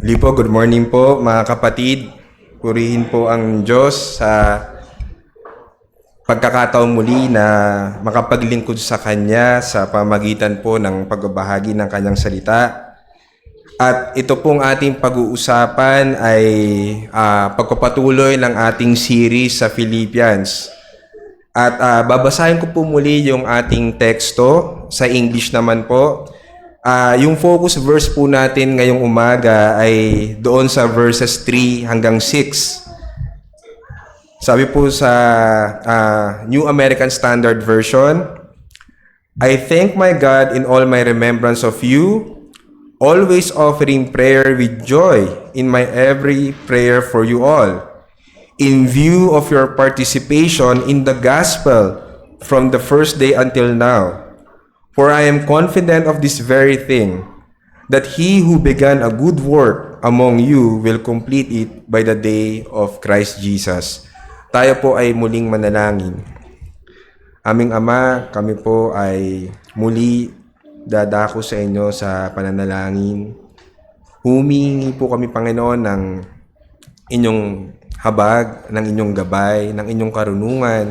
Lipo, good morning po mga kapatid. Purihin po ang Diyos sa pagkakataon muli na makapaglingkod sa Kanya sa pamagitan po ng pagbabahagi ng Kanyang salita. At ito pong ating pag-uusapan ay pagpapatuloy ng ating series sa Philippians. At babasahin ko po muli yung ating teksto sa English naman po. Yung focus verse po natin ngayong umaga ay doon sa verses 3 hanggang 6. Sabi po sa New American Standard Version, I thank my God in all my remembrance of you, always offering prayer with joy in my every prayer for you all, in view of your participation in the gospel from the first day until now. For I am confident of this very thing, that he who began a good work among you will complete it by the day of Christ Jesus. Tayo po ay muling manalangin. Aming Ama, kami po ay muli dadako sa inyo sa pananalangin. Humingi po kami, Panginoon, ng inyong habag, ng inyong gabay, ng inyong karunungan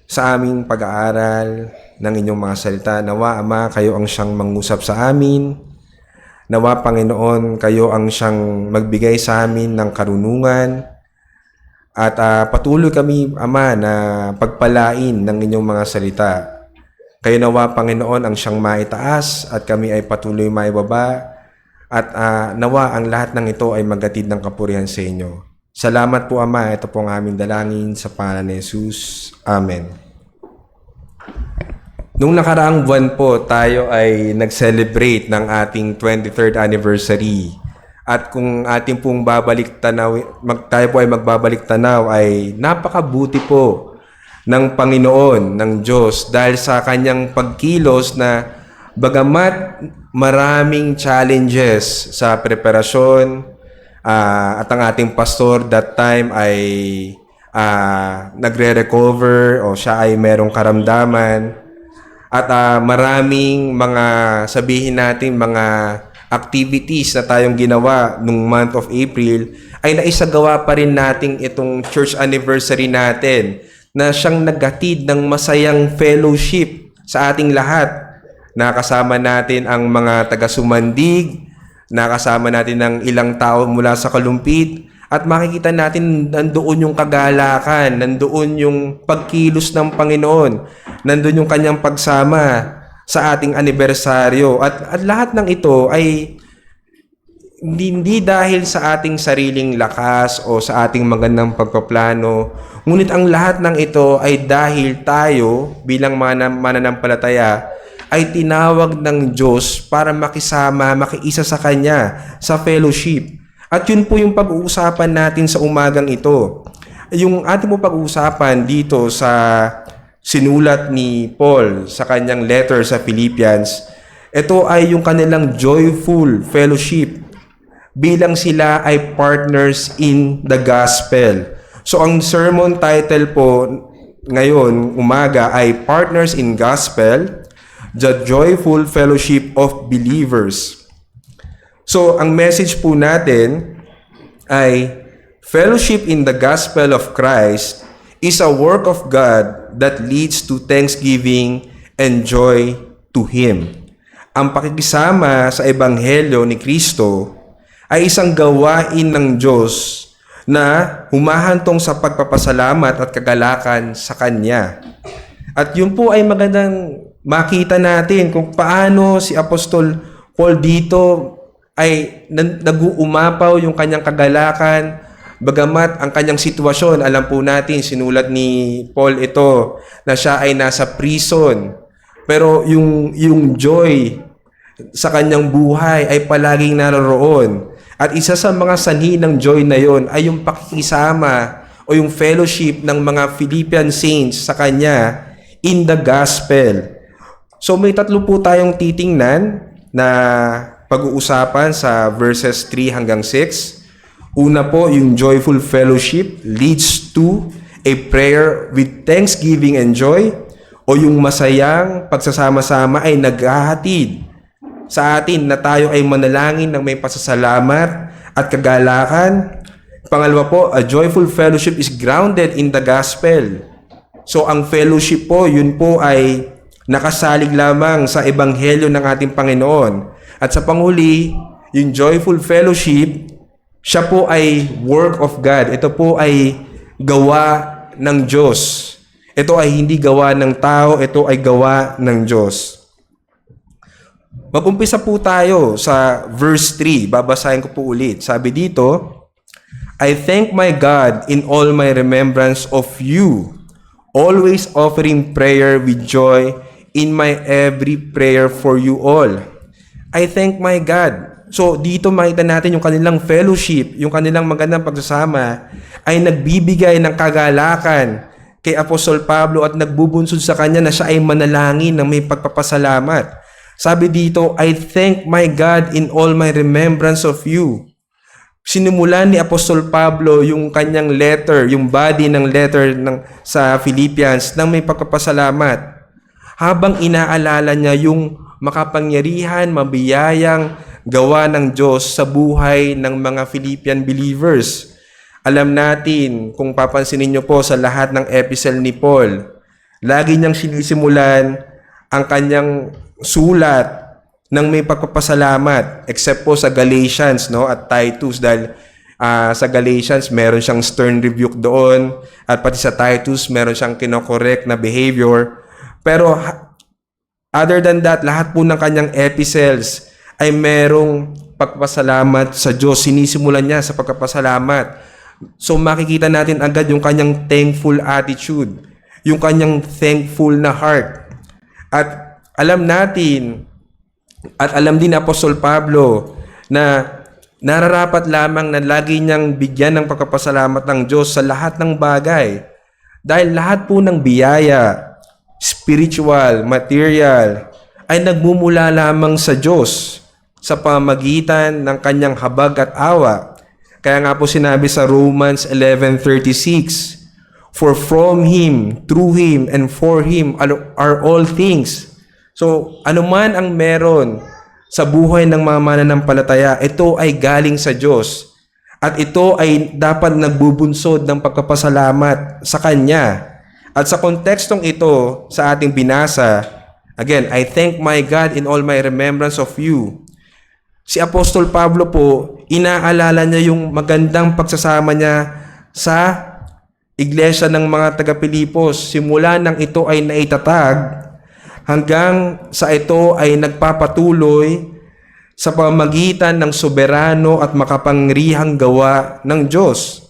sa aming pag-aaral ng inyong mga salita. Nawa, Ama, kayo ang siyang mangusap sa amin. Nawa, Panginoon, kayo ang siyang magbigay sa amin ng karunungan. At patuloy kami, Ama, na pagpalain ng inyong mga salita. Kayo nawa, Panginoon, ang siyang maitaas at kami ay patuloy maibaba. At nawa, ang lahat ng ito ay maghatid ng kapurihan sa inyo. Salamat po, Ama. Ito po ang aming dalangin sa pangalan ni Jesus. Amen. Nung nakaraang buwan po, tayo ay nag-celebrate ng ating 23rd anniversary. At kung ating pong tayo po ay magbabalik tanaw, ay napakabuti po ng Panginoon, ng Diyos, dahil sa kanyang pagkilos na bagamat maraming challenges sa preparasyon, at ang ating pastor that time ay nagre-recover o siya ay merong karamdaman. At maraming mga sabihin natin mga activities na tayong ginawa nung month of April ay naisagawa pa rin natin itong church anniversary natin na siyang naghatid ng masayang fellowship sa ating lahat. Nakasama natin ang mga taga-Sumandig, nakasama natin ng ilang tao mula sa Kalumpit, at makikita natin nandoon yung kagalakan, nandoon yung pagkilos ng Panginoon, nandoon yung kanyang pagsama sa ating anibersaryo. At lahat ng ito ay hindi dahil sa ating sariling lakas o sa ating magandang pagpaplano, ngunit ang lahat ng ito ay dahil tayo bilang mananampalataya ay tinawag ng Diyos para makisama, makiisa sa Kanya, sa fellowship. At yun po yung pag-uusapan natin sa umagang ito. Yung ating mo pag-uusapan dito sa sinulat ni Paul sa kanyang letter sa Philippians, ito ay yung kanilang joyful fellowship bilang sila ay partners in the gospel. So ang sermon title po ngayon, umaga, ay Partners in Gospel, the Joyful Fellowship of Believers. So, ang message po natin ay fellowship in the gospel of Christ is a work of God that leads to thanksgiving and joy to Him. Ang pakikisama sa Ebanghelyo ni Kristo ay isang gawain ng Diyos na humahantong sa pagpapasalamat at kagalakan sa Kanya. At yun po ay magandang makita natin kung paano si Apostol Paul dito ay nag-uumapaw yung kanyang kagalakan, bagamat ang kanyang sitwasyon, alam po natin, sinulat ni Paul ito, na siya ay nasa prison. Pero yung joy sa kanyang buhay ay palaging naroroon. At isa sa mga sanhi ng joy na yon ay yung pakikisama o yung fellowship ng mga Philippian saints sa kanya in the gospel. So may tatlo po tayong titingnan na pag-uusapan sa verses 3 hanggang 6. Una po, yung joyful fellowship leads to a prayer with thanksgiving and joy, o yung masayang pagsasama-sama ay naghahatid sa atin na tayo ay manalangin ng may pasasalamat at kagalakan. Pangalawa po, a joyful fellowship is grounded in the gospel. So ang fellowship po, yun po ay nakasalig lamang sa ebanghelyo ng ating Panginoon. At sa panghuli, yung joyful fellowship, siya po ay work of God. Ito po ay gawa ng Diyos. Ito ay hindi gawa ng tao, ito ay gawa ng Diyos. Mag-umpisa po tayo sa verse 3. Babasahin ko po ulit. Sabi dito, I thank my God in all my remembrance of you, always offering prayer with joy in my every prayer for you all. I thank my God. So dito makita natin yung kanilang fellowship, yung kanilang magandang pagsasama ay nagbibigay ng kagalakan kay Apostol Pablo at nagbubunsod sa kanya na siya ay manalangin ng may pagpapasalamat. Sabi dito, I thank my God in all my remembrance of you. Sinimulan ni Apostol Pablo yung kanyang letter, yung body ng letter sa Philippians nang may pagpapasalamat. Habang inaalala niya yung makapangyarihan, mabiyayang gawa ng Diyos sa buhay ng mga Philippian believers. Alam natin, kung papansinin niyo po sa lahat ng epistle ni Paul, lagi niyang sinisimulan ang kanyang sulat nang may pagpapasalamat, except po sa Galatians, no, at Titus, dahil sa Galatians meron siyang stern rebuke doon, at pati sa Titus meron siyang kinokorek na behavior. Pero other than that, lahat po ng kanyang epistles ay merong pagpapasalamat sa Diyos. Sinisimulan niya sa pagpapasalamat. So makikita natin agad yung kanyang thankful attitude, yung kanyang thankful na heart. At alam natin, at alam din Apostol Pablo na nararapat lamang na lagi niyang bigyan ng pagpapasalamat ng Diyos sa lahat ng bagay. Dahil lahat po ng biyaya, spiritual, material, ay nagmumula lamang sa Diyos sa pamagitan ng kanyang habag at awa. Kaya nga po sinabi sa Romans 11:36, for from Him, through Him, and for Him are all things. So, anuman ang meron sa buhay ng mga mananampalataya, ito ay galing sa Diyos. At ito ay dapat nagbubunsod ng pagpapasalamat sa Kanya. At sa kontekstong ito, sa ating binasa, again, I thank my God in all my remembrance of you. Si Apostol Pablo po, inaalala niya yung magandang pagsasama niya sa iglesia ng mga taga-Pilipos. Simula nang ito ay naitatag, hanggang sa ito ay nagpapatuloy sa pamamagitan ng soberano at makapangyarihang gawa ng Diyos.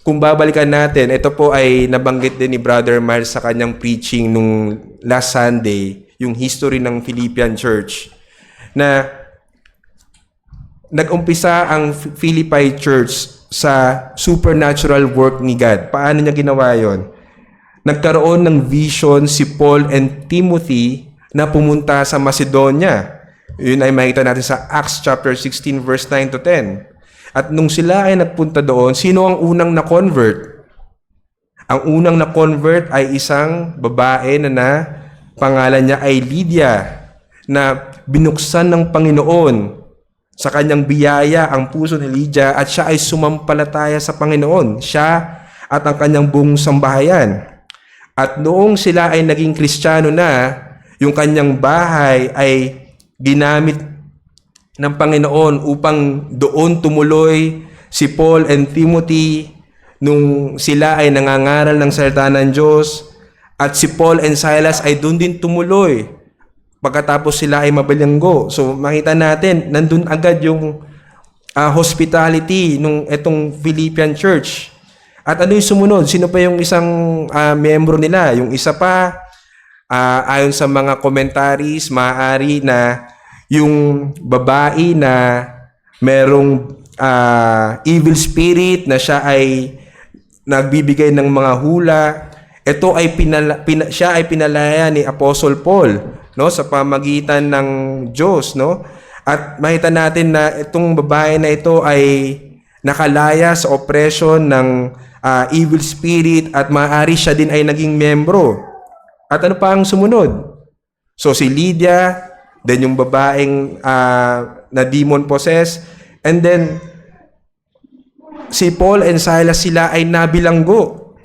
Kung babalikan natin, ito po ay nabanggit din ni Brother Miles sa kanyang preaching nung last Sunday, yung history ng Philippian Church, na nag-umpisa ang Philippi Church sa supernatural work ni God. Paano niya ginawa yon? Nagkaroon ng vision si Paul and Timothy na pumunta sa Macedonia. Yun ay makita natin sa Acts chapter 16 verse 9 to 10. At nung sila ay nagpunta doon, sino ang unang na-convert? Ang unang na-convert ay isang babae na pangalan niya ay Lydia, na binuksan ng Panginoon sa kanyang biyaya ang puso ni Lydia at siya ay sumampalataya sa Panginoon. Siya at ang kanyang buong sambahayan. At noong sila ay naging Kristiyano na, yung kanyang bahay ay ginamit ng Panginoon upang doon tumuloy si Paul and Timothy nung sila ay nangangaral ng salita ng Diyos. At si Paul and Silas ay doon din tumuloy pagkatapos sila ay mabalanggo. So makita natin, nandun agad yung hospitality nung etong Philippian Church. At ano yung sumunod? Sino pa yung isang miyembro nila? Yung isa pa, ayon sa mga commentaries, maaari na yung babae na merong evil spirit na siya ay nagbibigay ng mga hula, ito ay siya ay pinalaya ni Apostle Paul, no, sa pamagitan ng Diyos, no? At makita natin na itong babae na ito ay nakalaya sa oppression ng evil spirit at maaari siya din ay naging membro. At ano pa ang sumunod? So si Lydia, then yung babaeng na demon possessed, and then si Paul and Silas, sila ay nabilanggo.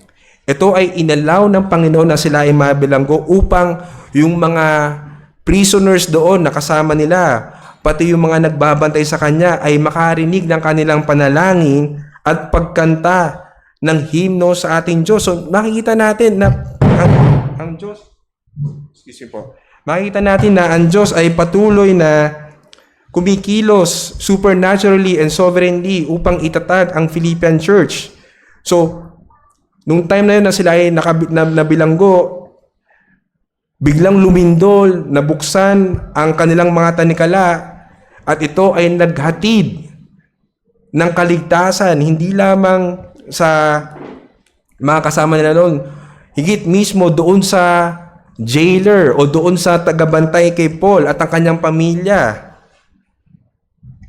Ito ay inalaw ng Panginoon na sila ay mabilanggo upang yung mga prisoners doon na kasama nila, pati yung mga nagbabantay sa kanya ay makarinig ng kanilang panalangin at pagkanta ng himno sa ating Diyos. So makikita natin na ang Diyos, excuse me po, makikita natin na ang Diyos ay patuloy na kumikilos supernaturally and sovereignly upang itatag ang Philippian Church. So, nung time na yun na sila ay nabilanggo, biglang lumindol, nabuksan ang kanilang mga tanikala at ito ay naghatid ng kaligtasan, hindi lamang sa mga kasama nila noon, higit mismo doon sa jailer o doon sa tagabantay kay Paul at ang kanyang pamilya.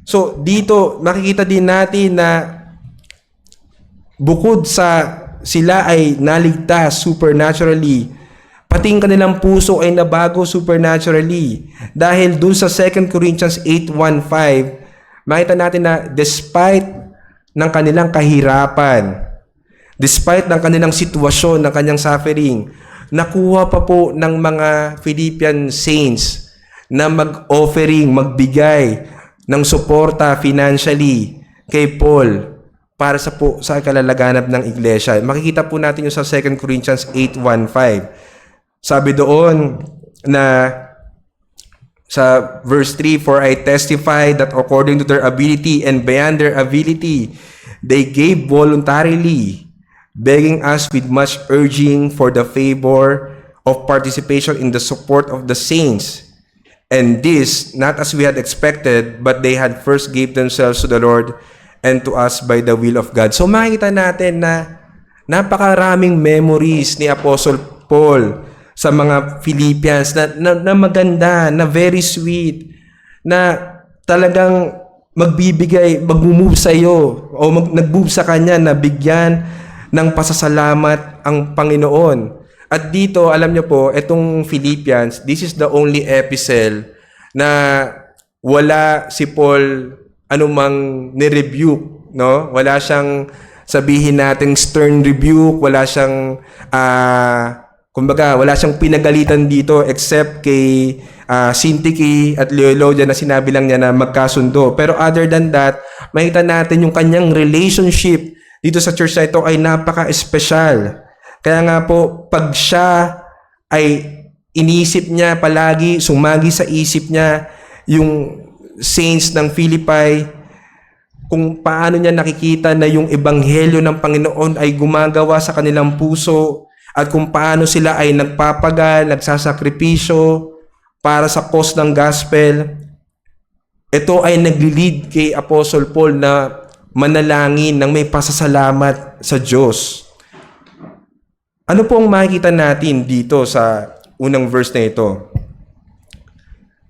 So, dito, makikita din natin na bukod sa sila ay naligtas supernaturally, pati ang kanilang puso ay nabago supernaturally. Dahil dun sa 2 Corinthians 8:1-5, makita natin na despite ng kanilang kahirapan, despite ng kanilang sitwasyon, ng kanyang suffering, nakuha pa po ng mga Philippian saints na mag-offering, magbigay ng suporta financially kay Paul para sa kalalaganap ng iglesia. Makikita po natin yung sa 2 Corinthians 8:1-5. Sabi doon na sa verse 3, "For I testify that according to their ability and beyond their ability, they gave voluntarily, begging us with much urging for the favor of participation in the support of the saints. And this, not as we had expected, but they had first gave themselves to the Lord and to us by the will of God." So makikita natin na napakaraming memories ni Apostle Paul sa mga Philippians na maganda, na very sweet, na talagang magbibigay, mag-move sa iyo o nag-move sa kanya na bigyan ng pasasalamat ang Panginoon. At dito, alam niyo po, itong Philippians, this is the only epistle na wala si Paul anumang ni-rebuke, no? Wala siyang sabihin nating stern rebuke, wala siyang kumbaga, wala siyang pinagalitan dito except kay Syntyche at Euodia na sinabi lang niya na magkasundo. Pero other than that, makita natin yung kanyang relationship dito sa church na ito ay napaka-espesyal. Kaya nga po, pag siya ay inisip niya palagi, sumagi sa isip niya yung saints ng Philippi, kung paano niya nakikita na yung ebanghelyo ng Panginoon ay gumagawa sa kanilang puso at kung paano sila ay nagpapagal, nagsasakripisyo para sa cause ng gospel, ito ay nagli-lead kay Apostle Paul na manalangin ng may pasasalamat sa Diyos. Ano pong makikita natin dito sa unang verse na ito?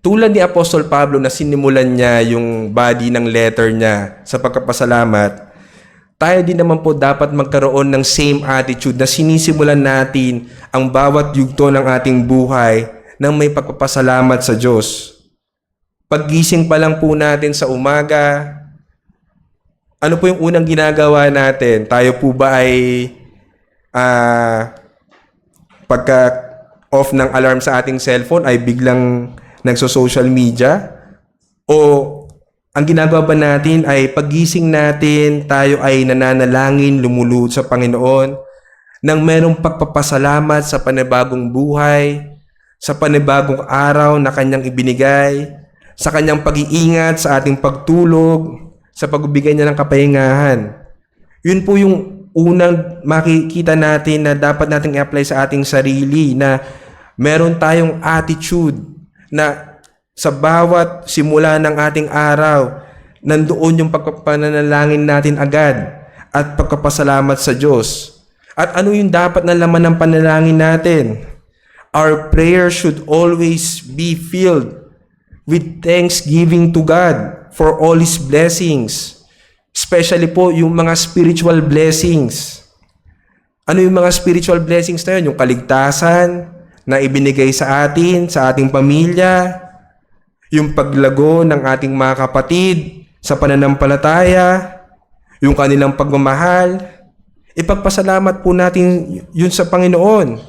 Tulad ni Apostol Pablo na sinimulan niya yung body ng letter niya sa pagkapasalamat, tayo din naman po dapat magkaroon ng same attitude na sinisimulan natin ang bawat yugto ng ating buhay ng may pagpapasalamat sa Diyos. Paggising pa lang po natin sa umaga, ano po yung unang ginagawa natin? Tayo po ba ay pagka off ng alarm sa ating cellphone ay biglang nagso-social media? O ang ginagawa ba natin ay paggising natin, tayo ay nananalangin, lumulod sa Panginoon nang merong pagpapasalamat sa panibagong buhay, sa panibagong araw na Kanyang ibinigay, sa Kanyang pag-iingat, sa ating pagtulog, sa pagbibigay niya ng kapahingahan. Yun po yung unang makikita natin na dapat nating i-apply sa ating sarili, na meron tayong attitude na sa bawat simula ng ating araw, nandoon yung pagpapanalangin natin agad at pagkapasalamat sa Diyos. At ano yung dapat na laman ng panalangin natin? Our prayer should always be filled with thanksgiving to God for all His blessings. Especially po yung mga spiritual blessings. Ano yung mga spiritual blessings na yun? Yung kaligtasan na ibinigay sa atin, sa ating pamilya, yung paglago ng ating mga kapatid sa pananampalataya, yung kanilang pagmamahal. Ipagpasalamat po natin yun sa Panginoon.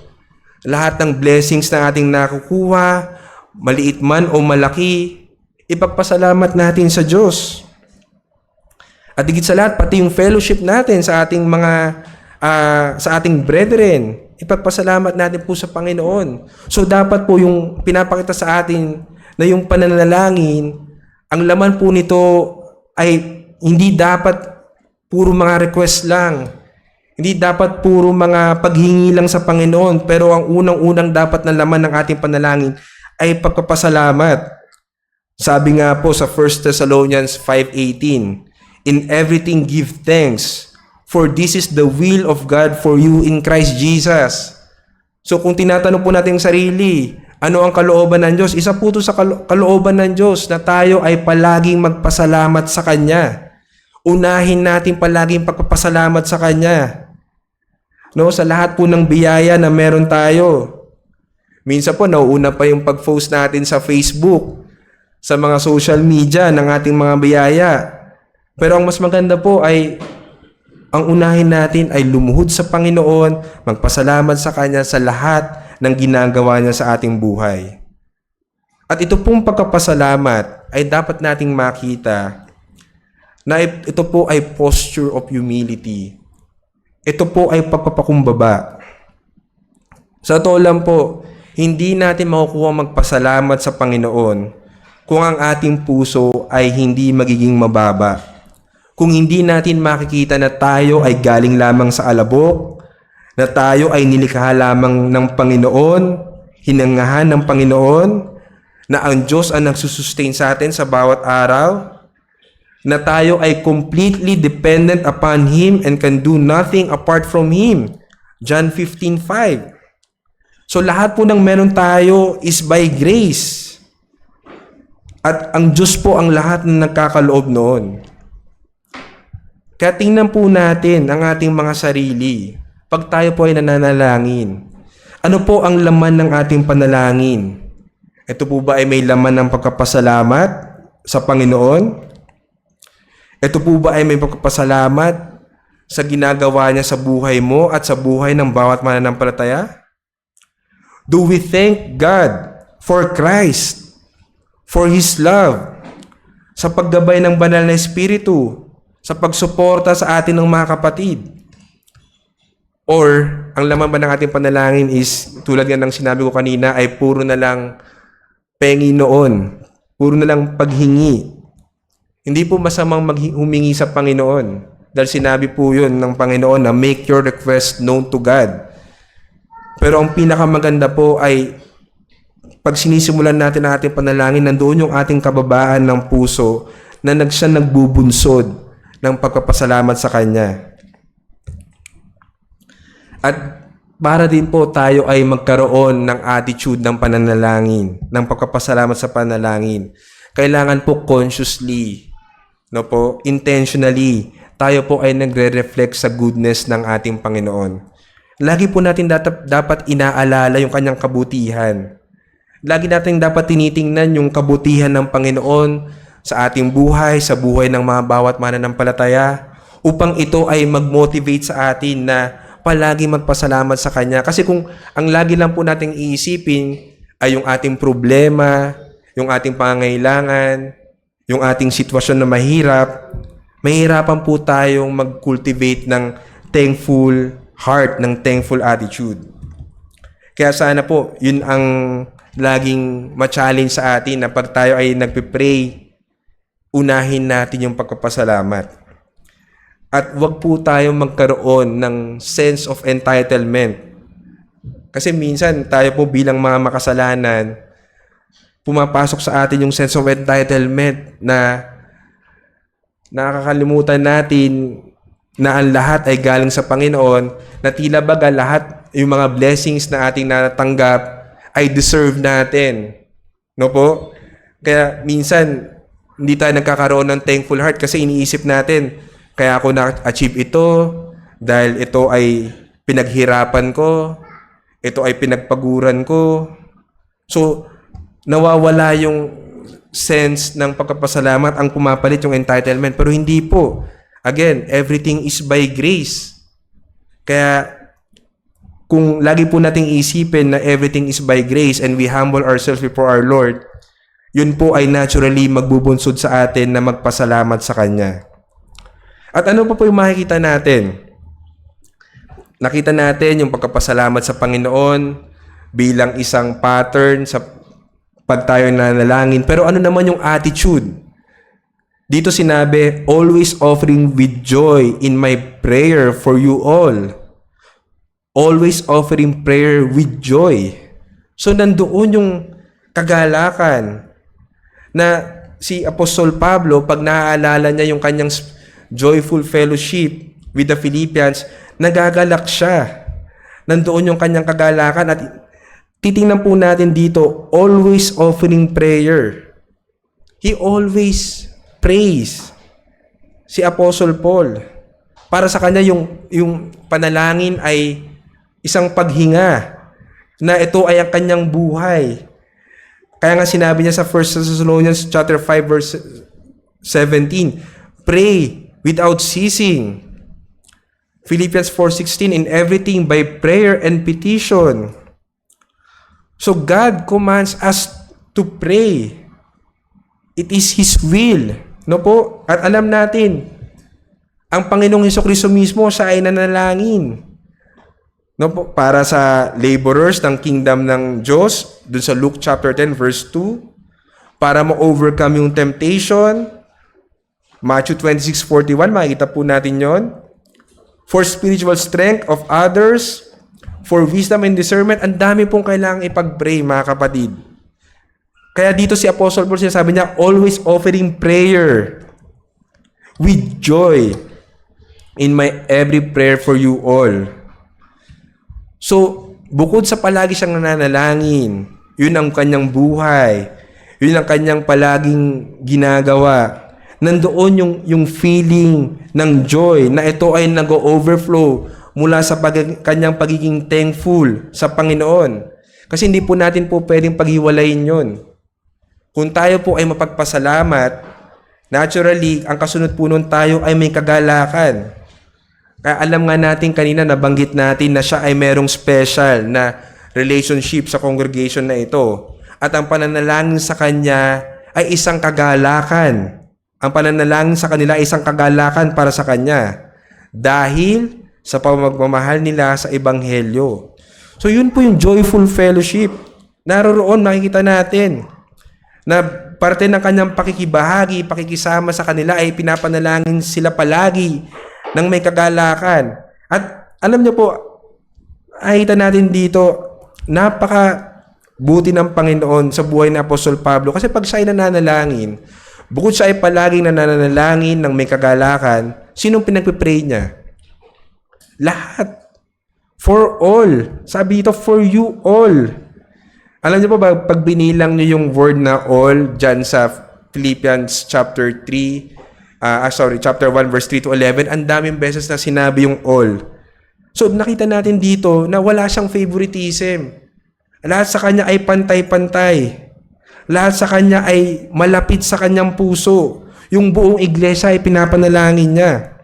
Lahat ng blessings na ating nakukuha, maliit man o malaki, ipagpasalamat natin sa Diyos. At higit sa lahat, pati yung fellowship natin sa ating sa ating brethren, ipagpasalamat natin po sa Panginoon. So dapat po yung pinapakita sa atin na yung pananalangin, ang laman po nito ay hindi dapat puro mga request lang. Hindi dapat puro mga paghingi lang sa Panginoon, pero ang unang-unang dapat na laman ng ating panalangin ay pagpapasalamat. Sabi nga po sa 1 Thessalonians 5:18, "In everything give thanks, for this is the will of God for you in Christ Jesus." So kung tinatanong po natin sarili, ano ang kalooban ng Diyos? Isa po ito sa kalooban ng Diyos na tayo ay palaging magpasalamat sa Kanya. Unahin natin palaging pagpapasalamat sa Kanya. No, sa lahat po ng biyaya na meron tayo. Minsan po, nauuna pa yung pag-post natin sa Facebook, sa mga social media ng ating mga biyaya. Pero ang mas maganda po ay, ang unahin natin ay lumuhod sa Panginoon, magpasalamat sa Kanya sa lahat ng ginagawa niya sa ating buhay. At ito pong pagpapasalamat ay dapat nating makita na ito po ay posture of humility. Ito po ay pagpapakumbaba. Sa totoo lang po, hindi natin makukuha magpasalamat sa Panginoon kung ang ating puso ay hindi magiging mababa. Kung hindi natin makikita na tayo ay galing lamang sa alabok, na tayo ay nilikha lamang ng Panginoon, hinangahan ng Panginoon, na ang Diyos ang nagsusustain sa atin sa bawat araw, na tayo ay completely dependent upon Him and can do nothing apart from Him. John 15:5. So lahat po ng meron tayo is by grace. At ang Diyos po ang lahat na nagkakaloob noon. Kaya tingnan po natin ang ating mga sarili. Pag tayo po ay nananalangin, ano po ang laman ng ating panalangin? Ito po ba ay may laman ng pagkapasalamat sa Panginoon? Ito po ba ay may pagpapasalamat sa ginagawa niya sa buhay mo at sa buhay ng bawat mananampalataya? Do we thank God for Christ, for His love, sa paggabay ng banal na Espiritu, sa pagsuporta sa atin ng mga kapatid? Or, ang laman ba ng ating panalangin is, tulad nga ng sinabi ko kanina, ay puro na lang pengi noon, puro na lang paghingi. Hindi po masamang humingi sa Panginoon. Dahil sinabi po yun ng Panginoon na make your request known to God. Pero ang pinakamaganda po ay pag sinisimulan natin ang ating panalangin, nandoon yung ating kababaan ng puso na siya nagbubunsod ng pagpapasalamat sa Kanya. At para din po tayo ay magkaroon ng attitude ng pananalangin, ng pagpapasalamat sa panalangin. Kailangan po consciously, intentionally, tayo po ay nagre-reflect sa goodness ng ating Panginoon. Lagi po natin dapat inaalala yung Kanyang kabutihan. Lagi natin dapat tinitingnan yung kabutihan ng Panginoon sa ating buhay, sa buhay ng mga bawat mananampalataya, upang ito ay mag-motivate sa atin na palagi magpasalamat sa Kanya. Kasi kung ang lagi lang po nating iisipin ay yung ating problema, yung ating pangangailangan, yung ating sitwasyon na mahirapan po tayong mag-cultivate ng thankful heart, ng thankful attitude. Kaya sana po, yun ang laging ma-challenge sa atin na pag tayo ay nagpipray, unahin natin yung pagpapasalamat. At wag po tayo magkaroon ng sense of entitlement. Kasi minsan tayo po bilang mga makasalanan, pumapasok sa atin yung sense of entitlement na nakakalimutan natin na ang lahat ay galing sa Panginoon, na tila baga lahat yung mga blessings na ating natanggap ay deserve natin. No po? Kaya minsan, hindi tayo nagkakaroon ng thankful heart kasi iniisip natin, kaya ako na-achieve ito dahil ito ay pinaghirapan ko, ito ay pinagpaguran ko. So, nawawala yung sense ng pagpapasalamat, ang pumapalit yung entitlement. Pero hindi po. Again, everything is by grace. Kaya kung lagi po nating isipin na everything is by grace and we humble ourselves before our Lord, yun po ay naturally magbubunsod sa atin na magpasalamat sa Kanya. At ano pa po yung makikita natin? Nakita natin yung pagkapasalamat sa Panginoon bilang isang pattern sa pag tayo nanalangin. Pero ano naman yung attitude? Dito sinabi, always offering with joy in my prayer for you all. Always offering prayer with joy. So nandoon yung kagalakan na si Apostol Pablo, pag naaalala niya yung kanyang joyful fellowship with the Philippians, nagagalak siya. Nandoon yung kanyang kagalakan at titingnan po natin dito, always offering prayer. He always prays. Si Apostle Paul, para sa kanya yung panalangin ay isang paghinga na ito ay ang kanyang buhay. Kaya nga sinabi niya sa 1 Thessalonians chapter 5 verse 17, pray without ceasing. Philippians 4:16, in everything by prayer and petition. So God commands us to pray. It is His will. No po? At alam natin, ang Panginoong Hesukristo mismo siya ay nanalangin. No po, para sa laborers ng kingdom ng Diyos, dun sa Luke chapter 10 verse 2, para ma-overcome yung temptation, Matthew 26:41, makikita po natin yon. For spiritual strength of others, for wisdom and discernment, ang dami pong kailangang ipag-pray, mga kapatid. Kaya dito si Apostle Paul, sinasabi niya, always offering prayer with joy in my every prayer for you all. So, bukod sa palagi siyang nananalangin, yun ang kanyang buhay, yun ang kanyang palaging ginagawa, nandoon yung feeling ng joy na ito ay nag-overflow mula sa kanyang pagiging thankful sa Panginoon. Kasi hindi po natin po pwedeng paghiwalayin yun. Kung tayo po ay mapagpasalamat, naturally, ang kasunod po nun tayo ay may kagalakan. Kaya alam nga natin kanina, nabanggit natin na siya ay merong special na relationship sa congregation na ito. At ang pananalangin sa kanya ay isang kagalakan. Ang pananalangin sa kanila ay isang kagalakan para sa kanya. Dahil sa pamagmamahal nila sa Ebanghelyo. So yun po yung joyful fellowship. Naroroon, makikita natin na parte ng kanyang pakikibahagi, pakikisama sa kanila ay pinapanalangin sila palagi ng may kagalakan. At alam niyo po, nakita natin dito, napaka-buti ng Panginoon sa buhay ni Apostol Pablo. Kasi pag siya ay nananalangin, bukod siya ay palaging nananalangin ng may kagalakan, sinong pinagpipray niya? Lahat. For all. Sabi dito, for you all. Alam niyo po ba, pag binilang niyo yung word na all, dyan sa Philippians chapter 3, chapter 1 verse 3 to 11, ang daming beses na sinabi yung all. So nakita natin dito na wala siyang favoritism. Lahat sa kanya ay pantay-pantay. Lahat sa kanya ay malapit sa kanyang puso. Yung buong iglesia ay pinapanalangin niya.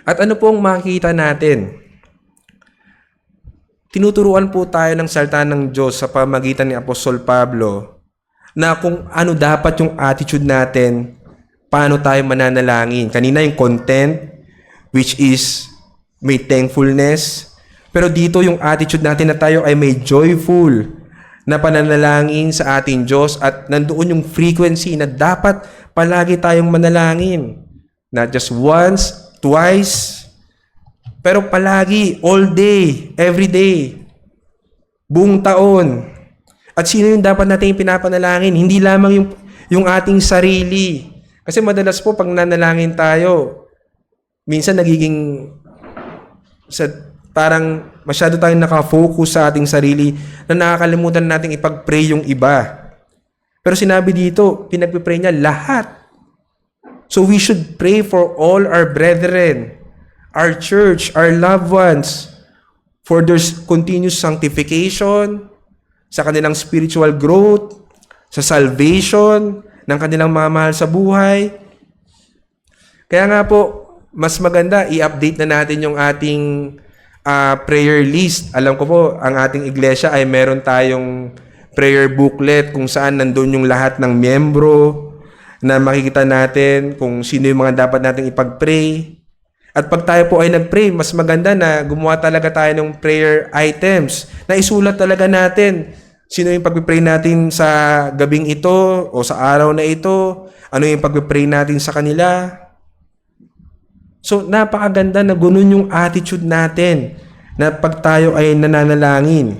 At ano pong makikita natin? Tinuturuan po tayo ng salita ng Diyos sa pamamagitan ni Apostol Pablo na kung ano dapat yung attitude natin, paano tayo mananalangin. Kanina yung content, which is may thankfulness. Pero dito yung attitude natin na tayo ay may joyful na pananalangin sa ating Diyos at nandoon yung frequency na dapat palagi tayong manalangin. Not just once, twice, pero palagi, all day, every day, buong taon. At sino yung dapat natin pinapanalangin? Hindi lamang yung ating sarili. Kasi madalas po, pag nanalangin tayo, minsan nagiging parang masyado tayong nakafocus sa ating sarili na nakakalimutan nating ipag-pray yung iba. Pero sinabi dito, pinagpipray niya lahat. So we should pray for all our brethren, our church, our loved ones, for their continuous sanctification, sa kanilang spiritual growth, sa salvation ng kanilang mga mahal sa buhay. Kaya nga po, mas maganda i-update na natin yung ating prayer list. Alam ko po, ang ating iglesia ay meron tayong prayer booklet kung saan nandun yung lahat ng miyembro na makikita natin kung sino yung mga dapat nating ipag-pray. At pag tayo po ay nag-pray, mas maganda na gumawa talaga tayo ng prayer items na isulat talaga natin. Sino yung pag-pray natin sa gabing ito o sa araw na ito? Ano yung pag-pray natin sa kanila? So, napakaganda na ganun yung attitude natin na pag tayo ay nananalangin.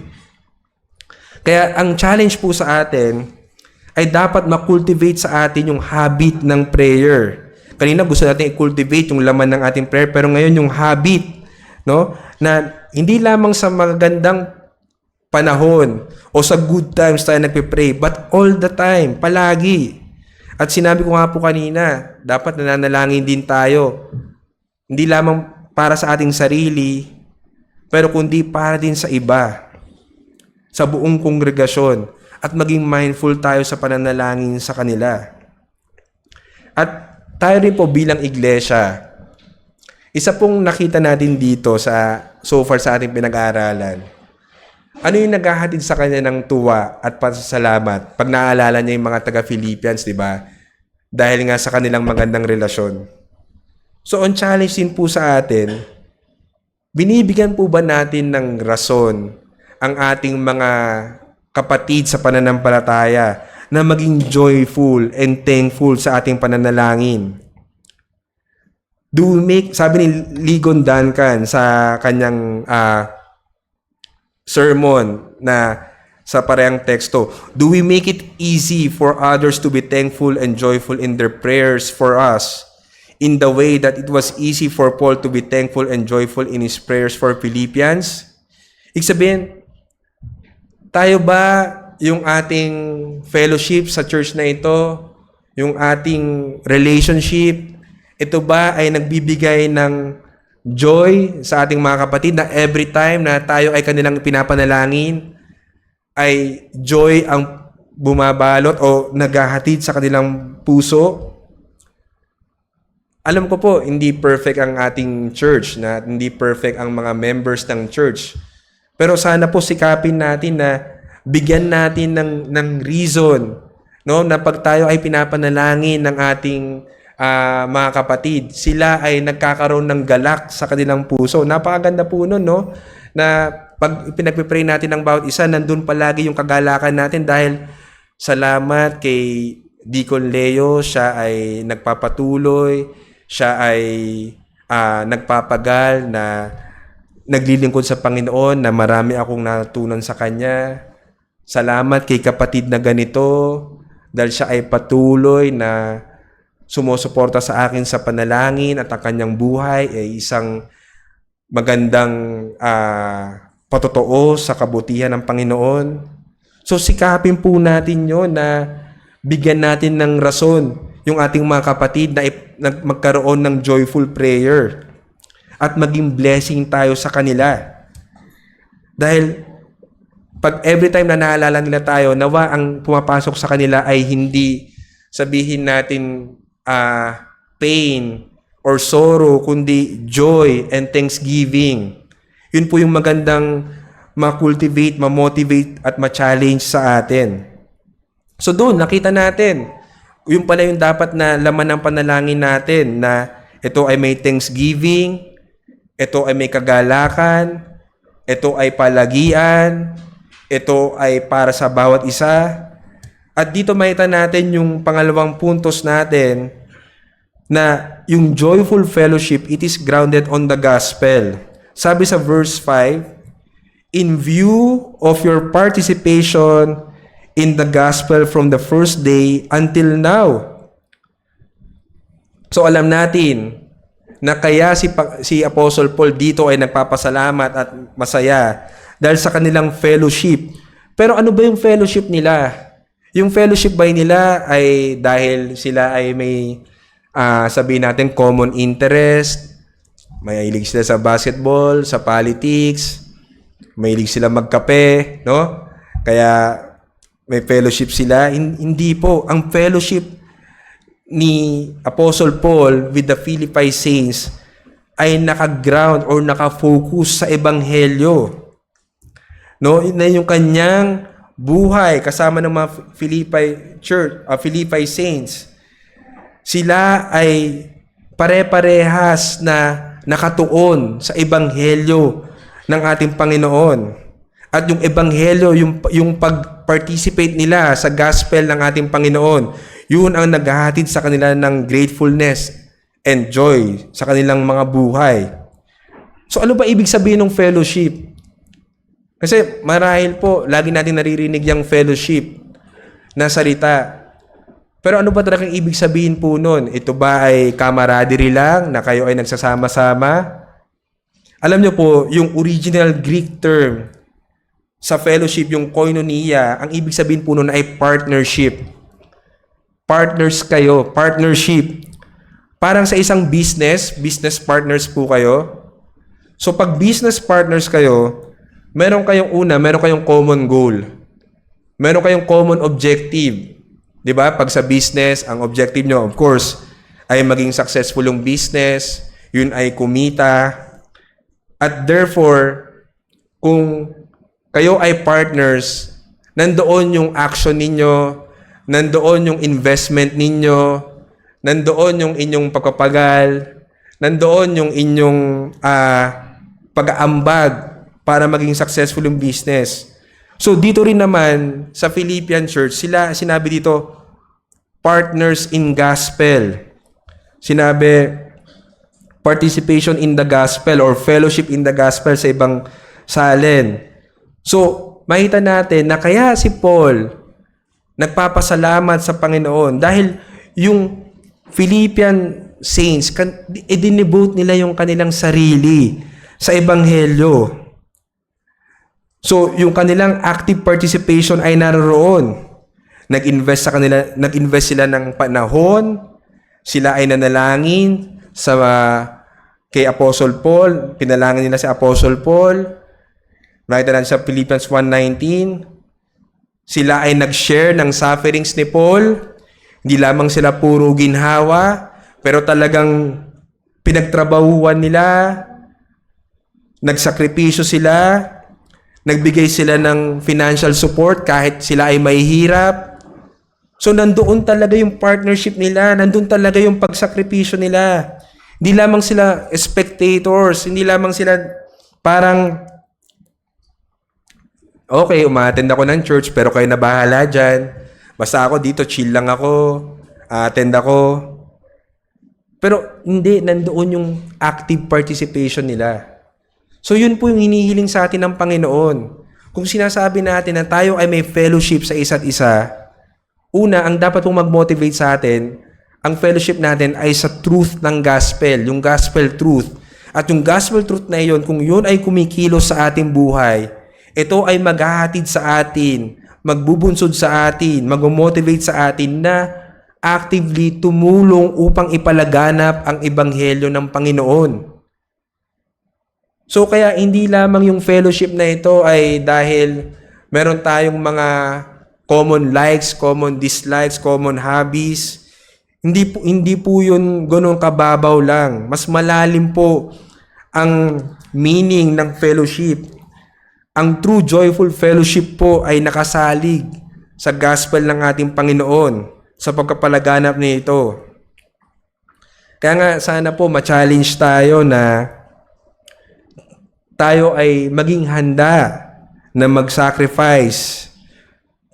Kaya ang challenge po sa atin ay dapat makultivate sa atin yung habit ng prayer. Kanina gusto natin i-cultivate yung laman ng ating prayer, pero ngayon yung habit, no? Na hindi lamang sa magandang panahon o sa good times tayo nagpe-pray, but all the time, palagi. At sinabi ko nga po kanina, dapat nananalangin din tayo. Hindi lamang para sa ating sarili, pero kundi para din sa iba, sa buong kongregasyon, at maging mindful tayo sa pananalangin sa kanila. At tayo rin po bilang iglesia, isa pong nakita natin dito so far sa ating pinag-aaralan, ano yung naghahatid sa kanya ng tuwa at pasasalamat pag naaalala niya yung mga taga-Philippians, di ba? Dahil nga sa kanilang magandang relasyon. So, on challenge din po sa atin, binibigyan po ba natin ng rason ang ating mga kapatid sa pananampalataya na maging joyful and thankful sa ating pananalangin? Sabi ni Ligon Duncan sa kanyang sermon na sa parehang teksto, do we make it easy for others to be thankful and joyful in their prayers for us in the way that it was easy for Paul to be thankful and joyful in his prayers for Philippians? Ibig sabihin, tayo ba yung ating fellowship sa church na ito, yung ating relationship, ito ba ay nagbibigay ng joy sa ating mga kapatid na every time na tayo ay kanilang pinapanalangin, ay joy ang bumabalot o naghahatid sa kanilang puso? Alam ko po, hindi perfect ang ating church, na hindi perfect ang mga members ng church. Pero sana po sikapin natin na bigyan natin ng reason, no, na pag tayo ay pinapanalangin ng ating mga kapatid, sila ay nagkakaroon ng galak sa kanilang puso. Napakaganda po nun, no, na pag pinagpipray natin ng bawat isa, nandun palagi yung kagalakan natin dahil salamat kay Deacon Leo, siya ay nagpapatuloy, siya ay nagpapagal na naglilingkod sa Panginoon, na marami akong natutunan sa kanya. Salamat kay kapatid na ganito dahil siya ay patuloy na sumusuporta sa akin sa panalangin at ang kanyang buhay ay isang magandang patotoo sa kabutihan ng Panginoon. So sikapin po natin yun na bigyan natin ng rason yung ating mga kapatid na magkaroon ng joyful prayer at maging blessing tayo sa kanila. Dahil pag every time na naalala nila tayo, nawa ang pumapasok sa kanila ay hindi sabihin natin pain or sorrow, kundi joy and thanksgiving. Yun po yung magandang ma-cultivate, ma-motivate at ma-challenge sa atin. So doon, nakita natin, yung pala yung dapat na laman ng panalangin natin, na ito ay may thanksgiving, ito ay may kagalakan, ito ay palagian, ito ay para sa bawat isa. At dito makita natin yung pangalawang puntos natin, na yung joyful fellowship, it is grounded on the gospel. Sabi sa verse 5, in view of your participation in the gospel from the first day until now. So alam natin na kaya si Apostle Paul dito ay nagpapasalamat at masaya dahil sa kanilang fellowship. Pero ano ba yung fellowship nila? Yung fellowship ba nila ay dahil sila ay may sabihin natin common interest, mahilig sila sa basketball, sa politics, mahilig sila magkape, no? Kaya may fellowship sila? Hindi po. Ang fellowship ni Apostle Paul with the Philippi saints ay naka-ground or naka-focus sa ebanghelyo. No, na yung kanyang buhay kasama ng mga Philippi saints. Sila ay pare-parehas na nakatuon sa ebanghelyo ng ating Panginoon. At yung ebanghelyo, yung pag-participate nila sa gospel ng ating Panginoon, yun ang naghahatid sa kanila ng gratefulness and joy sa kanilang mga buhay. So ano ba ibig sabihin ng fellowship? Kasi marahil po, lagi natin naririnig yung fellowship na salita. Pero ano ba talagang ibig sabihin po nun? Ito ba ay camaraderie lang na kayo ay nagsasama-sama? Alam niyo po, yung original Greek term sa fellowship, yung koinonia, ang ibig sabihin po nun ay partnership. Partners kayo, partnership. Parang sa isang business partners po kayo. So pag business partners kayo, meron kayong common goal. Meron kayong common objective. 'Di ba? Pag sa business, ang objective nyo, of course, ay maging successful yung business, yun ay kumita. At therefore, kung kayo ay partners, nandoon yung action ninyo, nandoon yung investment ninyo, nandoon yung inyong pagpapagal, nandoon yung inyong pag-aambag para maging successful yung business. So dito rin naman sa Philippian Church, sinabi dito, partners in gospel. Sinabi, participation in the gospel or fellowship in the gospel sa ibang salin. So, makita natin na kaya si Paul nagpapasalamat sa Panginoon dahil yung Philippian saints, idinivote nila yung kanilang sarili sa ebanghelyo. So, yung kanilang active participation ay naroon. Nag-invest sila ng panahon, sila ay nanalangin kay Apostle Paul, pinalangin nila si Apostle Paul. Nakita natin sa Philippians 1:19, sila ay nag-share ng sufferings ni Paul. Hindi lamang sila puro ginhawa, pero talagang pinagtrabahuan nila, nagsakripisyo sila, nagbigay sila ng financial support kahit sila ay mahihirap. So nandoon talaga yung partnership nila, nandoon talaga yung pagsakripisyo nila. Hindi lamang sila spectators, hindi lamang sila parang okay, umaattend ako ng church, pero kayo na bahala dyan. Basta ako dito, chill lang ako, attend ako. Pero hindi, nandoon yung active participation nila. So yun po yung hinihiling sa atin ng Panginoon. Kung sinasabi natin na tayo ay may fellowship sa isa't isa, una, ang dapat pong mag-motivate sa atin, ang fellowship natin ay sa truth ng gospel, yung gospel truth. At yung gospel truth na yun, kung yun ay kumikilos sa ating buhay, ito ay maghahatid sa atin, magbubunsod sa atin, mag-motivate sa atin na actively tumulong upang ipalaganap ang ebanghelyo ng Panginoon. So kaya hindi lamang yung fellowship na ito ay dahil meron tayong mga common likes, common dislikes, common hobbies. Hindi po yun ganun kababaw lang. Mas malalim po ang meaning ng fellowship. Ang true joyful fellowship po ay nakasalig sa gospel ng ating Panginoon sa pagkapalaganap nito. Kaya nga sana po ma-challenge tayo na tayo ay maging handa na mag-sacrifice,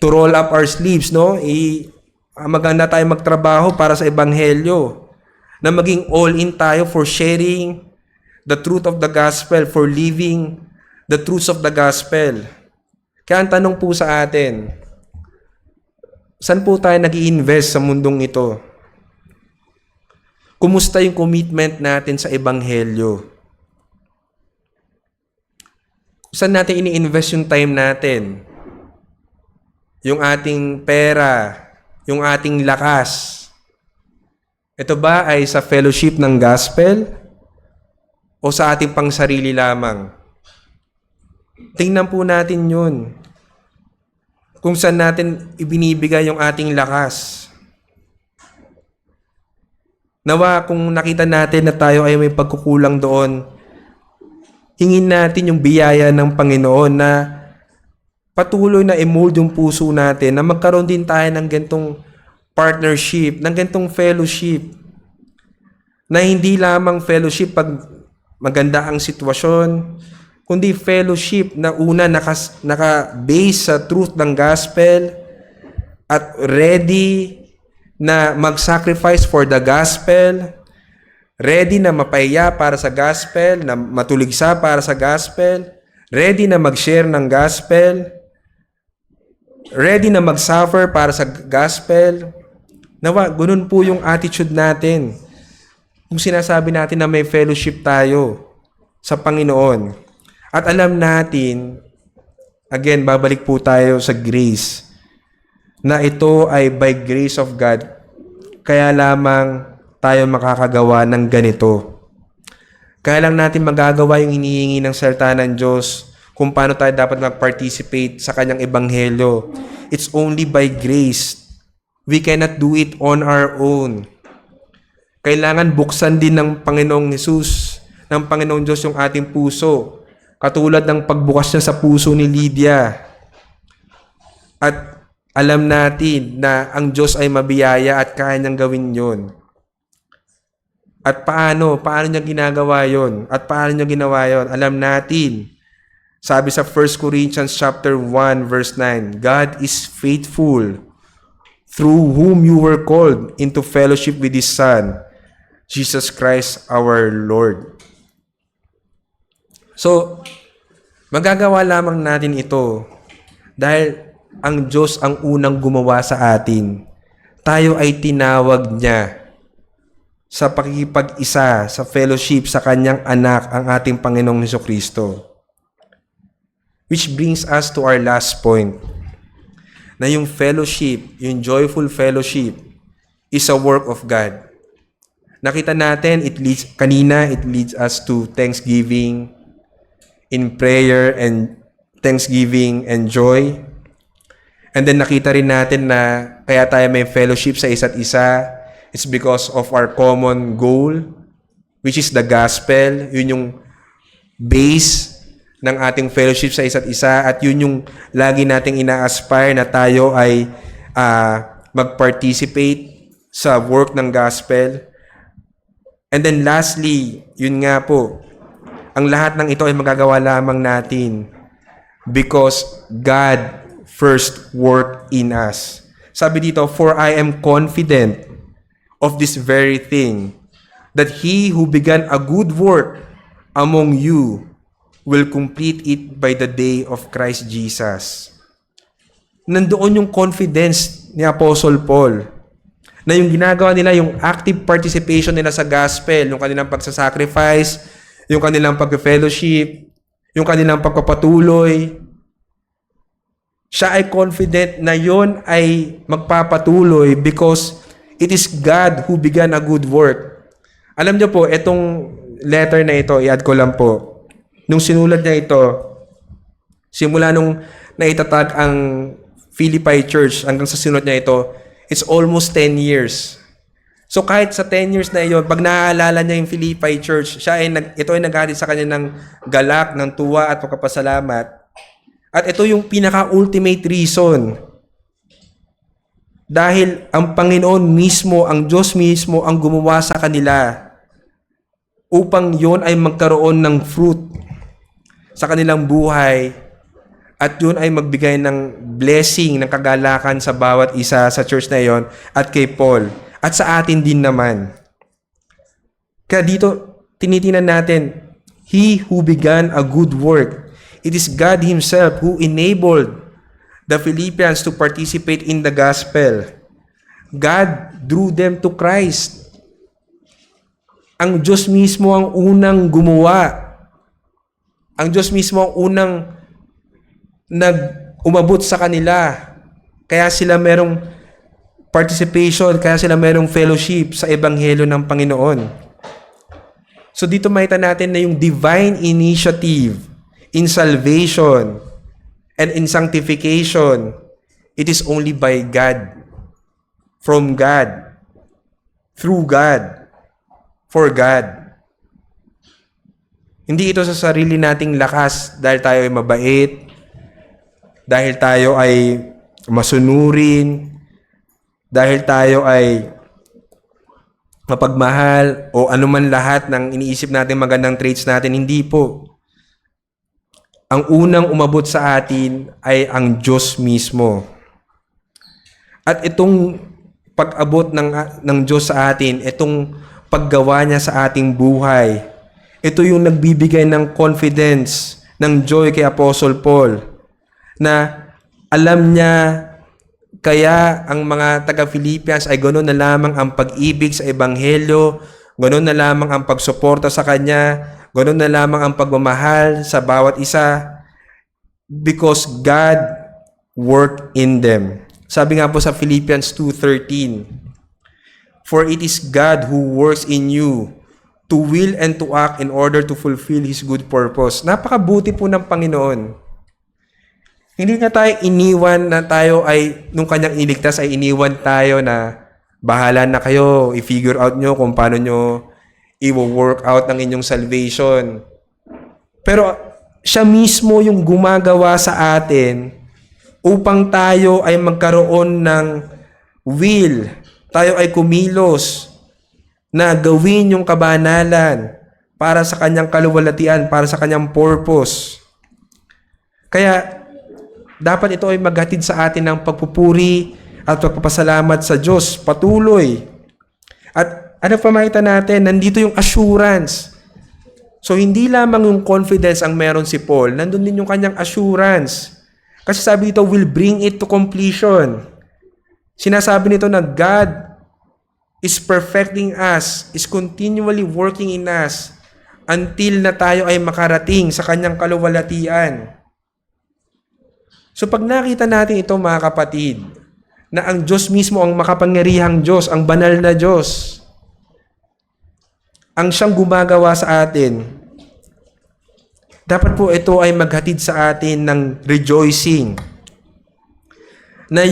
to roll up our sleeves, no? Maganda tayo magtrabaho para sa ebanghelyo, na maging all-in tayo for sharing the truth of the gospel, for living the truths of the gospel. Kaya ang tanong po sa atin, saan po tayo nag-i-invest sa mundong ito? Kumusta yung commitment natin sa ebanghelyo? Saan natin ini-invest yung time natin? Yung ating pera, yung ating lakas. Ito ba ay sa fellowship ng gospel o sa ating pangsarili lamang? Tingnan po natin yun. Kung saan natin ibinibigay yung ating lakas. Nawa kung nakita natin na tayo ay may pagkukulang doon, hingin natin yung biyaya ng Panginoon na patuloy na i-mold yung puso natin, na magkaroon din tayo ng gantong partnership, ng gantong fellowship, na hindi lamang fellowship pag maganda ang sitwasyon, kundi fellowship na una naka-base sa truth ng gospel at ready na mag-sacrifice for the gospel, ready na mapahiya para sa gospel, na matuligsa para sa gospel, ready na mag-share ng gospel, ready na mag-suffer para sa gospel. Nawa, ganun po yung attitude natin. Kung sinasabi natin na may fellowship tayo sa Panginoon. At alam natin, again, babalik po tayo sa grace, na ito ay by grace of God, kaya lamang tayo makakagawa ng ganito. Kaya lang natin magagawa yung hinihingi ng salita ng Diyos, kung paano tayo dapat mag-participate sa Kanyang Ebanghelyo. It's only by grace. We cannot do it on our own. Kailangan buksan din ng Panginoong Hesus, ng Panginoong Diyos yung ating puso. Katulad ng pagbukas niya sa puso ni Lydia. At alam natin na ang Diyos ay mabiyaya at kaya niyang gawin yun. At paano niya ginagawa yun? At paano niya ginawa yun? Alam natin. Sabi sa 1 Corinthians chapter 1 verse 9, God is faithful, through whom you were called into fellowship with His Son, Jesus Christ our Lord. So, magagawa lamang natin ito dahil ang Diyos ang unang gumawa sa atin. Tayo ay tinawag niya sa pakikipag-isa, sa fellowship sa Kanyang anak, ang ating Panginoong Hesukristo. Which brings us to our last point, na yung fellowship, yung joyful fellowship, is a work of God. Nakita natin, it leads us to thanksgiving, in prayer and thanksgiving and joy. And then nakita rin natin na kaya tayo may fellowship sa isa't isa, it's because of our common goal, which is the gospel. Yun yung base ng ating fellowship sa isa't isa, at yun yung lagi nating ina-aspire na tayo ay mag-participate sa work ng gospel. And then lastly, yun nga po, ang lahat ng ito ay magagawa lamang natin because God first worked in us. Sabi dito, for I am confident of this very thing, that He who began a good work among you will complete it by the day of Christ Jesus. Nandoon yung confidence ni Apostle Paul, na yung ginagawa nila, yung active participation nila sa gospel, yung kanilang pagsasacrifice, yung kanilang pag-fellowship, yung kanilang pagpapatuloy, siya ay confident na yon ay magpapatuloy because it is God who began a good work. Alam niyo po, itong letter na ito, i-add ko lang po, nung sinulat niya ito, simula nung naitatag ang Philippi Church hanggang sa sinulat niya ito, it's almost 10 years. So kahit sa 10 years na iyon, pag naaalala niya yung Philippi Church, ito ay naghatid sa kanya ng galak, ng tuwa at pagpapasalamat. At ito yung pinaka-ultimate reason. Dahil ang Panginoon mismo, ang Diyos mismo ang gumawa sa kanila upang yon ay magkaroon ng fruit sa kanilang buhay, at yun ay magbigay ng blessing, ng kagalakan sa bawat isa sa church na yon at kay Paul. At sa atin din naman. Kaya dito, tinitingnan natin, He who began a good work, it is God Himself who enabled the Philippians to participate in the gospel. God drew them to Christ. Ang Diyos mismo ang unang gumawa. Ang Diyos mismo ang unang umabot sa kanila. Kaya sila merong participation, kaya sila merong fellowship sa Ebanghelyo ng Panginoon. So dito makita natin na yung divine initiative in salvation and in sanctification, it is only by God, from God, through God. for God. Hindi ito sa sarili nating lakas dahil tayo ay mabait, dahil tayo ay masunurin, dahil tayo ay mapagmahal o anuman lahat ng iniisip natin magandang traits natin. Hindi po. Ang unang umabot sa atin ay ang Diyos mismo. At itong pag-abot ng Diyos sa atin, itong paggawa niya sa ating buhay, ito yung nagbibigay ng confidence, ng joy kay Apostle Paul, na alam niya kaya ang mga taga-Philippians ay ganoon na lamang ang pag-ibig sa Ebanghelyo, ganoon na lamang ang pagsuporta sa Kanya, ganoon na lamang ang pagmamahal sa bawat isa, because God worked in them. Sabi nga po sa Philippians 2:13, "For it is God who works in you to will and to act in order to fulfill His good purpose." Napakabuti po ng Panginoon. Hindi na tayo iniwan na tayo ay, nung Kanyang iniligtas ay iniwan tayo na bahala na kayo, i-figure out nyo kung paano nyo i-work out ng inyong salvation. Pero siya mismo yung gumagawa sa atin upang tayo ay magkaroon ng will, tayo ay kumilos na gawin yung kabanalan para sa Kanyang kaluwalhatian, para sa Kanyang purpose. Kaya dapat ito ay maghatid sa atin ng pagpupuri at pagpapasalamat sa Diyos patuloy. At ano pa makita natin? Nandito yung assurance. So hindi lamang yung confidence ang meron si Paul, nandun din yung kanyang assurance. Kasi sabi dito, will bring it to completion. Sinasabi nito na God is perfecting us, is continually working in us until na tayo ay makarating sa Kanyang kaluwalhatian. So pag nakita natin ito mga kapatid, na ang Diyos mismo ang makapangyarihang Diyos, ang banal na Diyos, ang siyang gumagawa sa atin, dapat po ito ay maghatid sa atin ng rejoicing. Na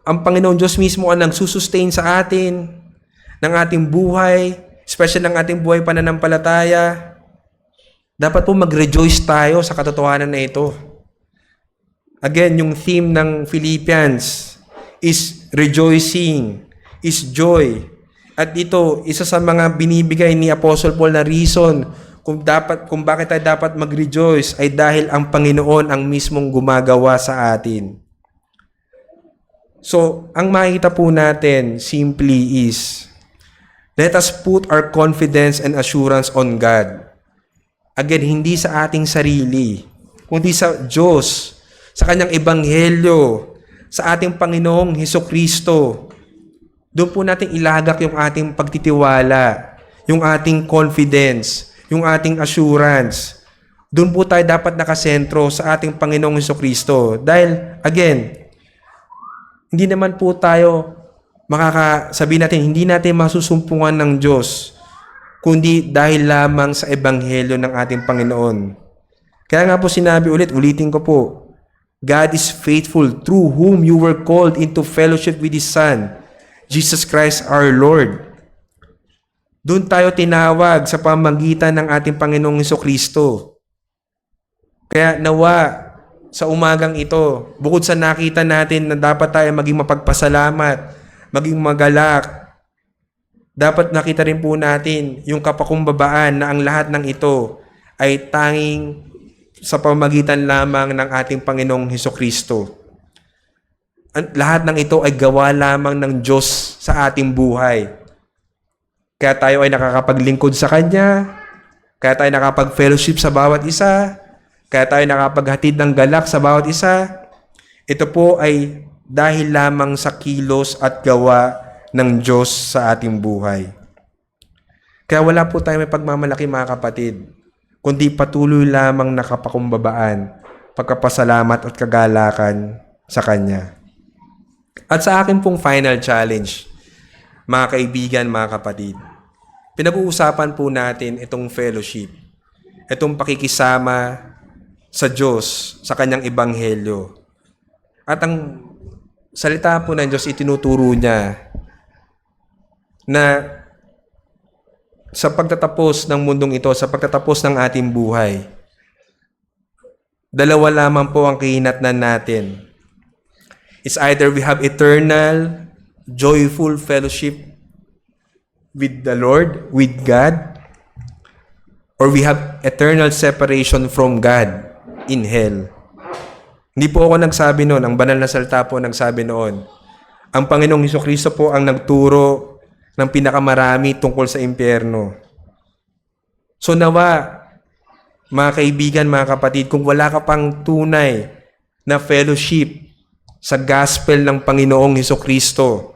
ang Panginoon Diyos mismo ang nagsusustain sa atin, ng ating buhay, especially ng ating buhay pananampalataya. Dapat po mag-rejoice tayo sa katotohanan na ito. Again, yung theme ng Philippians is rejoicing, is joy. At ito, isa sa mga binibigay ni Apostle Paul na reason kung bakit tayo dapat mag-rejoice ay dahil ang Panginoon ang mismong gumagawa sa atin. So, ang makikita po natin simply is, let us put our confidence and assurance on God. Again, hindi sa ating sarili, kundi sa Diyos, sa Kanyang Ebanghelyo, sa ating Panginoong Hesukristo. Doon po natin ilagak yung ating pagtitiwala, yung ating confidence, yung ating assurance. Doon po tayo dapat nakasentro sa ating Panginoong Hesukristo. Dahil, again, hindi naman po tayo makakasabi natin, hindi natin masusumpungan ng Diyos, kundi dahil lamang sa Ebanghelyo ng ating Panginoon. Kaya nga po sinabi ulitin ko po, God is faithful through whom you were called into fellowship with His Son, Jesus Christ our Lord. Doon tayo tinawag sa pamamagitan ng ating Panginoong Hesukristo. Kaya nawa sa umagang ito, bukod sa nakita natin na dapat tayo maging mapagpasalamat, maging magalak, dapat nakita rin po natin yung kapakumbabaan na ang lahat ng ito ay tanging sa pamamagitan lamang ng ating Panginoong Hesukristo. Lahat ng ito ay gawa lamang ng Diyos sa ating buhay. Kaya tayo ay nakakapaglingkod sa Kanya, kaya tayo nakapag-fellowship sa bawat isa, kaya tayo nakapaghatid ng galak sa bawat isa. Ito po ay dahil lamang sa kilos at gawa ng Diyos sa ating buhay. Kaya wala po tayo may pagmamalaki mga kapatid, kundi patuloy lamang nakapakumbabaan, pagkapasalamat at kagalakan sa Kanya. At sa akin pong final challenge, mga kaibigan, mga kapatid, pinag-uusapan po natin itong fellowship, itong pakikisama sa Diyos, sa Kanyang Ebanghelyo. At ang salita po ng Diyos itinuturo niya na sa pagtatapos ng mundong ito, sa pagtatapos ng ating buhay, dalawa lamang po ang kahinatnan natin. It's either we have eternal, joyful fellowship with the Lord, with God, or we have eternal separation from God in hell. Hindi po ako nagsabi noon, ang banal na salita po nagsabi noon. Ang Panginoong Hesukristo po ang nagturo ng pinakamarami tungkol sa impyerno. So nawa, mga kaibigan, mga kapatid, kung wala ka pang tunay na fellowship sa gospel ng Panginoong Hesukristo,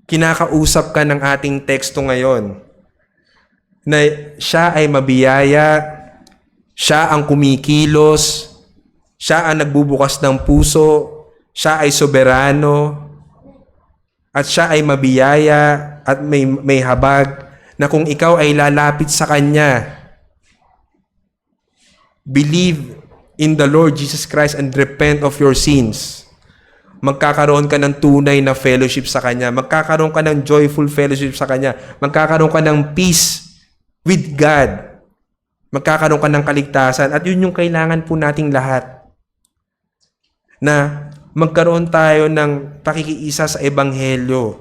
kinakausap ka ng ating teksto ngayon na siya ay mabiyaya, siya ang kumikilos, siya ang nagbubukas ng puso, siya ay soberano, at siya ay mabiyaya at may habag na kung ikaw ay lalapit sa Kanya, believe in the Lord Jesus Christ and repent of your sins, magkakaroon ka ng tunay na fellowship sa Kanya, magkakaroon ka ng joyful fellowship sa Kanya, magkakaroon ka ng peace with God, magkakaroon ka ng kaligtasan, at yun yung kailangan po nating lahat, na magkaroon tayo ng pakikiisa sa Ebanghelyo.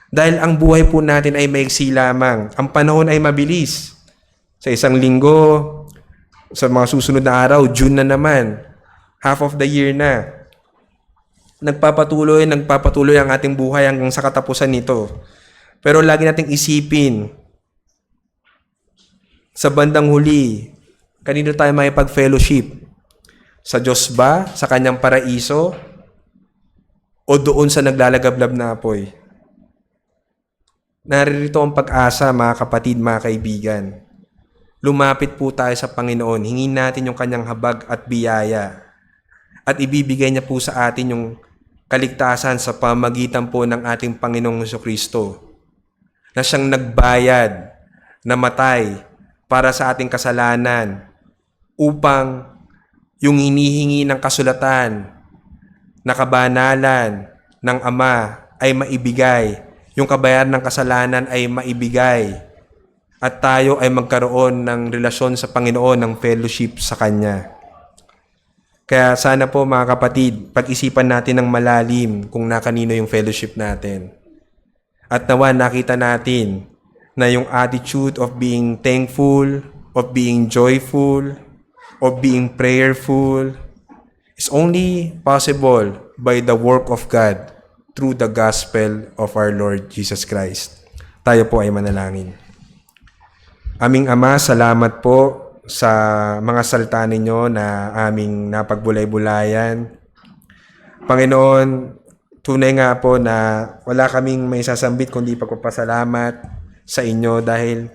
Dahil ang buhay po natin ay maiksi lamang. Ang panahon ay mabilis. Sa isang linggo, sa mga susunod na araw, June na naman. Half of the year na. Nagpapatuloy ang ating buhay hanggang sa katapusan nito. Pero lagi nating isipin, sa bandang huli, kanino tayo makipag-fellowship? Sa Diyos ba? Sa Kanyang paraiso? O doon sa naglalagablab na apoy? Naririto ang pag-asa, mga kapatid, mga kaibigan. Lumapit po tayo sa Panginoon. Hingin natin yung Kanyang habag at biyaya. At ibibigay niya po sa atin yung kaligtasan sa pamagitan po ng ating Panginoong Hesukristo, na siyang nagbayad, namatay para sa ating kasalanan, upang yung hinihingi ng kasulatan na kabanalan ng Ama ay maibigay, yung kabayaran ng kasalanan ay maibigay, at tayo ay magkaroon ng relasyon sa Panginoon, ng fellowship sa Kanya. Kaya sana po, mga kapatid, pag-isipan natin ng malalim kung nakanino yung fellowship natin. At nawa nakita natin na yung attitude of being thankful, of being joyful, of being prayerful is only possible by the work of God through the gospel of our Lord Jesus Christ. Tayo po ay manalangin. Aming Ama, salamat po sa mga salita ninyo na aming napagbulay-bulayan. Panginoon, tunay nga po na wala kaming may sasambit kundi pagpapasalamat sa inyo dahil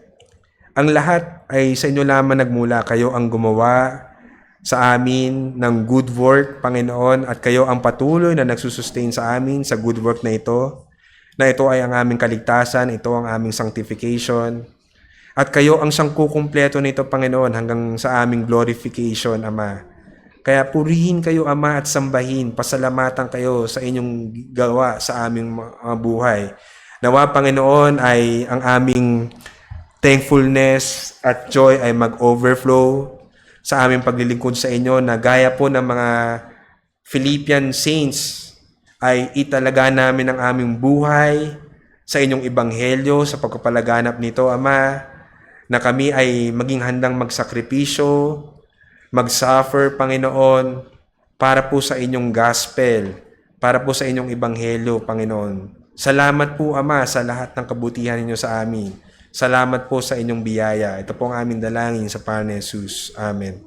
ang lahat ay sa inyo lamang nagmula. Kayo ang gumawa sa amin ng good work, Panginoon, at kayo ang patuloy na nagsusustain sa amin sa good work na ito ay ang aming kaligtasan, ito ang aming sanctification. At kayo ang siyang kukumpleto nito, Panginoon, hanggang sa aming glorification, Ama. Kaya purihin kayo, Ama, at sambahin, pasalamatan kayo sa inyong gawa sa aming mga buhay. Nawa, Panginoon, ay ang aming thankfulness at joy ay mag-overflow sa aming paglilingkod sa inyo, na gaya po ng mga Philippian saints ay italaga namin ang aming buhay sa inyong ebanghelyo, sa pagpapalaganap nito, Ama, na kami ay maging handang magsakripisyo, mag-suffer, Panginoon, para po sa inyong gospel, para po sa inyong ebanghelyo, Panginoon. Salamat po, Ama, sa lahat ng kabutihan ninyo sa amin. Salamat po sa inyong biyaya. Ito po ang aming dalangin sa pangalan ni Jesus. Amen.